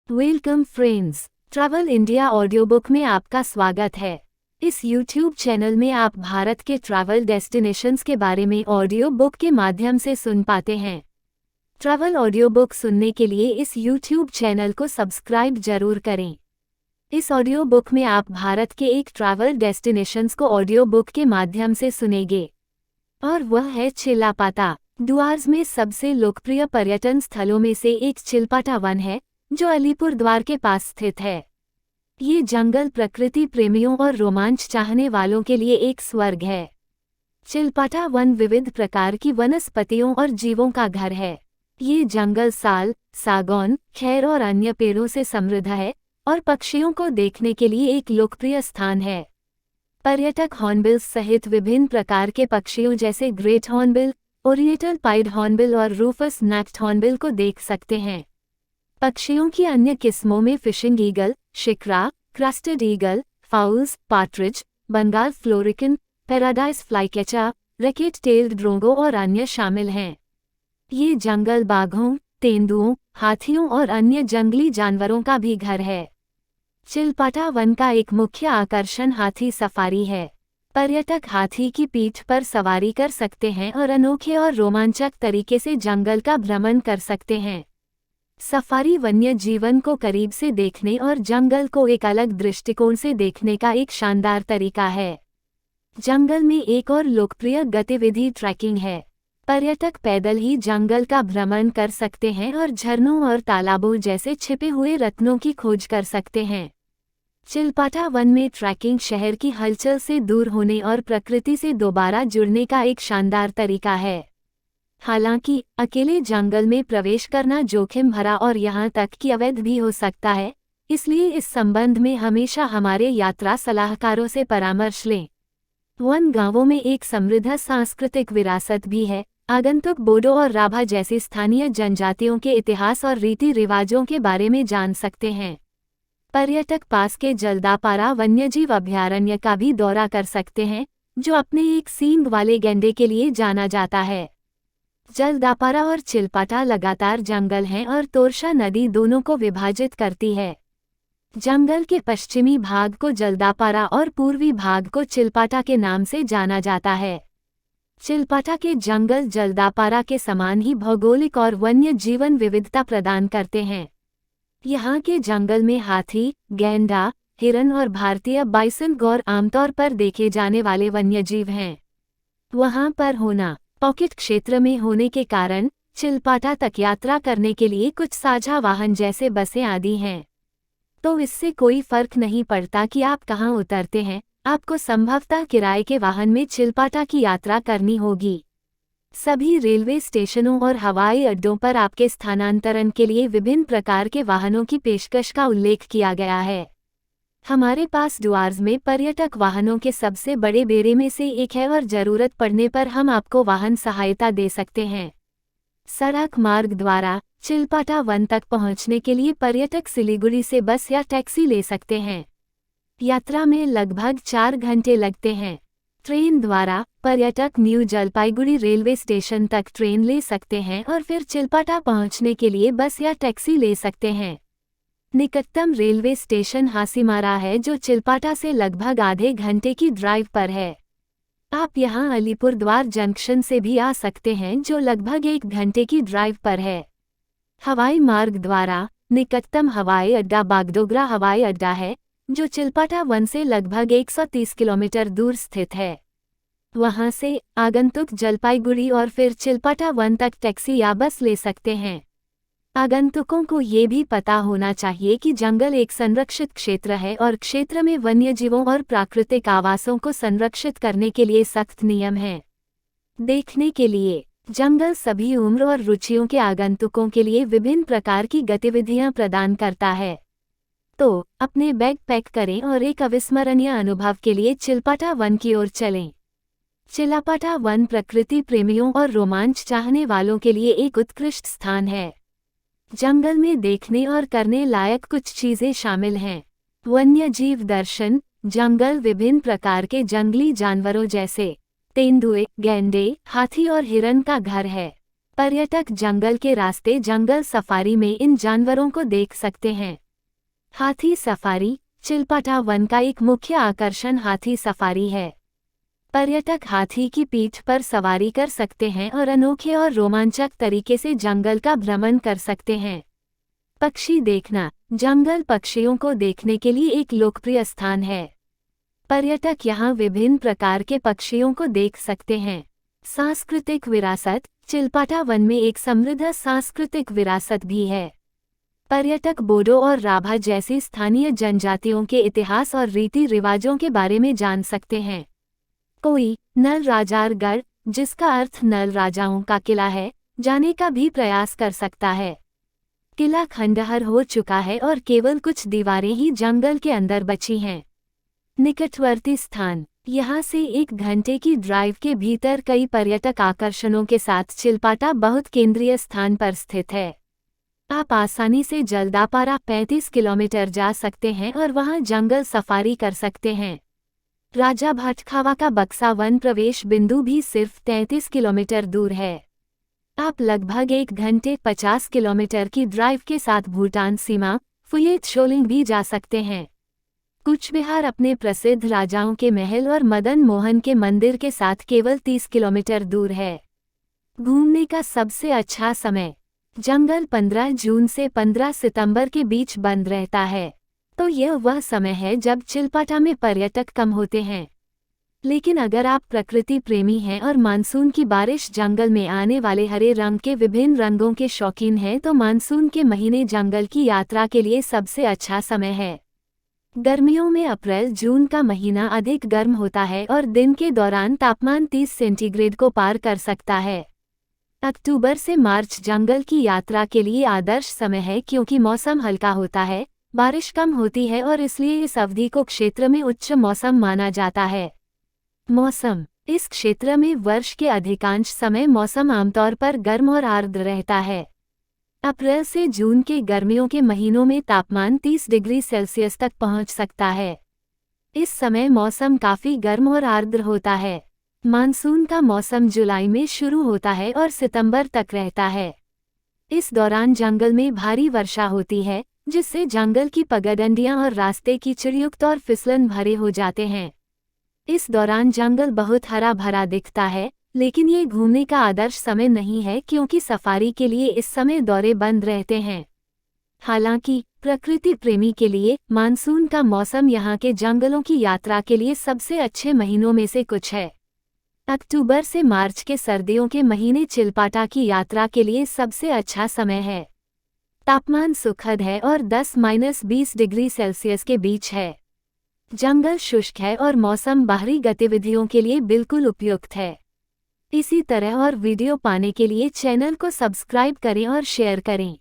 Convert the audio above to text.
Welcome friends, travel India audio book में आपका स्वागत है। इस यूट्यूब चैनल में आप भारत के ट्रैवल डेस्टिनेशंस के बारे में ऑडियो बुक के माध्यम से सुन पाते हैं। ट्रैवल ऑडियो बुक सुनने के लिए इस यूट्यूब चैनल को सब्सक्राइब जरूर करें। इस ऑडियो बुक में आप भारत के एक ट्रैवल डेस्टिनेशंस को ऑडियो बुक के माध्यम से सुनेंगे और वह है चिलापाता। डुआर्स में सबसे लोकप्रिय पर्यटन स्थलों में से एक चिलपाटा वन है, जो अलीपुरद्वार के पास स्थित है। ये जंगल प्रकृति प्रेमियों और रोमांच चाहने वालों के लिए एक स्वर्ग है। चिलपाटा वन विविध प्रकार की वनस्पतियों और जीवों का घर है। ये जंगल साल, सागौन, खैर और अन्य पेड़ों से समृद्ध है और पक्षियों को देखने के लिए एक लोकप्रिय स्थान है। पर्यटक हॉर्नबिल्स सहित विभिन्न प्रकार के पक्षियों जैसे great hornbill, oriental pied hornbill और रूफस नेक्ड हॉर्नबिल को देख सकते हैं। पक्षियों की अन्य किस्मों में fishing eagle, shikra, crested eagle, fowls, partridge, Bengal florican, paradise flycatcher, racket tailed drongo और अन्य शामिल हैं। ये जंगल बाघों, तेंदुओं, हाथियों और अन्य जंगली जानवरों का भी घर है। चिलपाटा वन का एक मुख्य आकर्षण हाथी सफारी है। पर्यटक हाथी की पीठ पर सवारी कर सकते हैं और अनोखे और रोमांचक तरीके से जंगल का भ्रमण कर सकते हैं। सफारी वन्य जीवन को करीब से देखने और जंगल को एक अलग दृष्टिकोण से देखने का एक शानदार तरीका है। जंगल में एक और लोकप्रिय गतिविधि ट्रैकिंग है। पर्यटक पैदल ही जंगल का भ्रमण कर सकते हैं और झरनों और तालाबों जैसे छिपे हुए रत्नों की खोज कर सकते हैं। चिलपाटा वन में ट्रैकिंग शहर की हलचल से दूर होने और प्रकृति से दोबारा जुड़ने का एक शानदार तरीका है। हालांकि अकेले जंगल में प्रवेश करना जोखिम भरा और यहाँ तक कि अवैध भी हो सकता है, इसलिए इस संबंध में हमेशा हमारे यात्रा सलाहकारों से परामर्श लें। वन गांवों में एक समृद्ध सांस्कृतिक विरासत भी है। आगंतुक बोडो और राभा जैसी स्थानीय जनजातियों के इतिहास और रीति रिवाजों के बारे में जान सकते हैं। पर्यटक पास के जल्दापारा वन्यजीव अभयारण्य का भी दौरा कर सकते हैं, जो अपने एक सींग वाले गैंडे के लिए जाना जाता है। जल्दापारा और चिलपाटा लगातार जंगल हैं और तोरशा नदी दोनों को विभाजित करती है। जंगल के पश्चिमी भाग को जल्दापारा और पूर्वी भाग को चिलपाटा के नाम से जाना जाता है। चिलपाटा के जंगल जल्दापारा के समान ही भौगोलिक और वन्य जीवन विविधता प्रदान करते हैं। यहाँ के जंगल में हाथी, गैंडा, हिरन और भारतीय बाइसन गौर आमतौर पर देखे जाने वाले वन्यजीव हैं। वहाँ पर होना पॉकेट क्षेत्र में होने के कारण चिलपाटा तक यात्रा करने के लिए कुछ साझा वाहन जैसे बसें आदि हैं। तो इससे कोई फर्क नहीं पड़ता कि आप कहाँ उतरते हैं, आपको संभवतः किराए के वाहन में चिलपाटा की यात्रा करनी होगी। सभी रेलवे स्टेशनों और हवाई अड्डों पर आपके स्थानांतरण के लिए विभिन्न प्रकार के वाहनों की पेशकश का उल्लेख किया गया है। हमारे पास डुआर्स में पर्यटक वाहनों के सबसे बड़े बेड़े में से एक है और जरूरत पड़ने पर हम आपको वाहन सहायता दे सकते हैं। सड़क मार्ग द्वारा चिलपाटा वन तक पहुंचने के लिए पर्यटक सिलीगुड़ी से बस या टैक्सी ले सकते हैं। यात्रा में लगभग 4 घंटे लगते हैं। ट्रेन द्वारा पर्यटक न्यू जलपाईगुड़ी रेलवे स्टेशन तक ट्रेन ले सकते हैं और फिर चिलपाटा पहुंचने के लिए बस या टैक्सी ले सकते हैं। निकटतम रेलवे स्टेशन हासीमारा है, जो चिलपाटा से लगभग आधे घंटे की ड्राइव पर है। आप यहां अलीपुरद्वार जंक्शन से भी आ सकते हैं, जो लगभग 1 घंटे की ड्राइव पर है। हवाई मार्ग द्वारा निकटतम हवाई अड्डा बागडोगरा हवाई अड्डा है, जो चिलपाटा वन से लगभग 130 किलोमीटर दूर स्थित है। वहां से आगंतुक जलपाईगुड़ी और फिर चिलपाटा वन तक टैक्सी या बस ले सकते हैं। आगंतुकों को ये भी पता होना चाहिए कि जंगल एक संरक्षित क्षेत्र है और क्षेत्र में वन्यजीवों और प्राकृतिक आवासों को संरक्षित करने के लिए सख्त नियम हैं। देखने के लिए जंगल सभी उम्र और रुचियों के आगंतुकों के लिए विभिन्न प्रकार की गतिविधियां प्रदान करता है। तो अपने बैग पैक करें और एक अविस्मरणीय अनुभव के लिए चिलपाटा वन की ओर चलें। चिलपाटा वन प्रकृति प्रेमियों और रोमांच चाहने वालों के लिए एक उत्कृष्ट स्थान है। जंगल में देखने और करने लायक कुछ चीजें शामिल हैं। वन्यजीव दर्शन, जंगल विभिन्न प्रकार के जंगली जानवरों जैसे तेंदुए, गैंडे, हाथी और हिरन का घर है। पर्यटक जंगल के रास्ते जंगल सफारी में इन जानवरों को देख सकते हैं। हाथी सफारी। चिलपाटा वन का एक मुख्य आकर्षण हाथी सफारी है। पर्यटक हाथी की पीठ पर सवारी कर सकते हैं और अनोखे और रोमांचक तरीके से जंगल का भ्रमण कर सकते हैं। पक्षी देखना। जंगल पक्षियों को देखने के लिए एक लोकप्रिय स्थान है। पर्यटक यहाँ विभिन्न प्रकार के पक्षियों को देख सकते हैं। सांस्कृतिक विरासत। चिलपाटा वन में एक समृद्ध सांस्कृतिक विरासत भी है। पर्यटक बोडो और राभा जैसी स्थानीय जनजातियों के इतिहास और रीति रिवाजों के बारे में जान सकते हैं। कोई नल राजारगढ़, जिसका अर्थ नल राजाओं का किला है, जाने का भी प्रयास कर सकता है। किला खंडहर हो चुका है और केवल कुछ दीवारें ही जंगल के अंदर बची हैं। निकटवर्ती स्थान। यहाँ से 1 घंटे की ड्राइव के भीतर कई पर्यटक आकर्षणों के साथ चिलपाटा बहुत केंद्रीय स्थान पर स्थित है। आप आसानी से जलदापारा 35 किलोमीटर जा सकते हैं और वहाँ जंगल सफारी कर सकते हैं। राजा भाटखावा का बक्सा वन प्रवेश बिंदु भी सिर्फ 33 किलोमीटर दूर है। आप लगभग 1 घंटे 50 किलोमीटर की ड्राइव के साथ भूटान सीमा फुयेत शोलिंग भी जा सकते हैं। कूचबिहार अपने प्रसिद्ध राजाओं के महल और मदन मोहन के मंदिर के साथ केवल 30 किलोमीटर दूर है। घूमने का सबसे अच्छा समय। जंगल 15 जून से 15 सितंबर के बीच बंद रहता है, तो यह वह समय है जब चिलपाटा में पर्यटक कम होते हैं। लेकिन अगर आप प्रकृति प्रेमी हैं और मानसून की बारिश जंगल में आने वाले हरे रंग के विभिन्न रंगों के शौकीन हैं तो मानसून के महीने जंगल की यात्रा के लिए सबसे अच्छा समय है। गर्मियों में अप्रैल जून का महीना अधिक गर्म होता है और दिन के दौरान तापमान 30 सेंटीग्रेड को पार कर सकता है। अक्टूबर से मार्च जंगल की यात्रा के लिए आदर्श समय है क्योंकि मौसम हल्का होता है, बारिश कम होती है और इसलिए इस अवधि को क्षेत्र में उच्च मौसम माना जाता है। मौसम। इस क्षेत्र में वर्ष के अधिकांश समय मौसम आमतौर पर गर्म और आर्द्र रहता है। अप्रैल से जून के गर्मियों के महीनों में तापमान 30 डिग्री सेल्सियस तक पहुंच सकता है। इस समय मौसम काफ़ी गर्म और आर्द्र होता है। मानसून का मौसम जुलाई में शुरू होता है और सितंबर तक रहता है। इस दौरान जंगल में भारी वर्षा होती है, जिससे जंगल की पगडंडियां और रास्ते कीचड़युक्त और फिसलन भरे हो जाते हैं। इस दौरान जंगल बहुत हरा भरा दिखता है, लेकिन ये घूमने का आदर्श समय नहीं है क्योंकि सफारी के लिए इस समय दौरे बंद रहते हैं। हालांकि प्रकृति प्रेमी के लिए मानसून का मौसम यहाँ के जंगलों की यात्रा के लिए सबसे अच्छे महीनों में से कुछ है। अक्टूबर से मार्च के सर्दियों के महीने चिलपाटा की यात्रा के लिए सबसे अच्छा समय है। तापमान सुखद है और 10-20 डिग्री सेल्सियस के बीच है। जंगल शुष्क है और मौसम बाहरी गतिविधियों के लिए बिल्कुल उपयुक्त है। इसी तरह और वीडियो पाने के लिए चैनल को सब्सक्राइब करें और शेयर करें।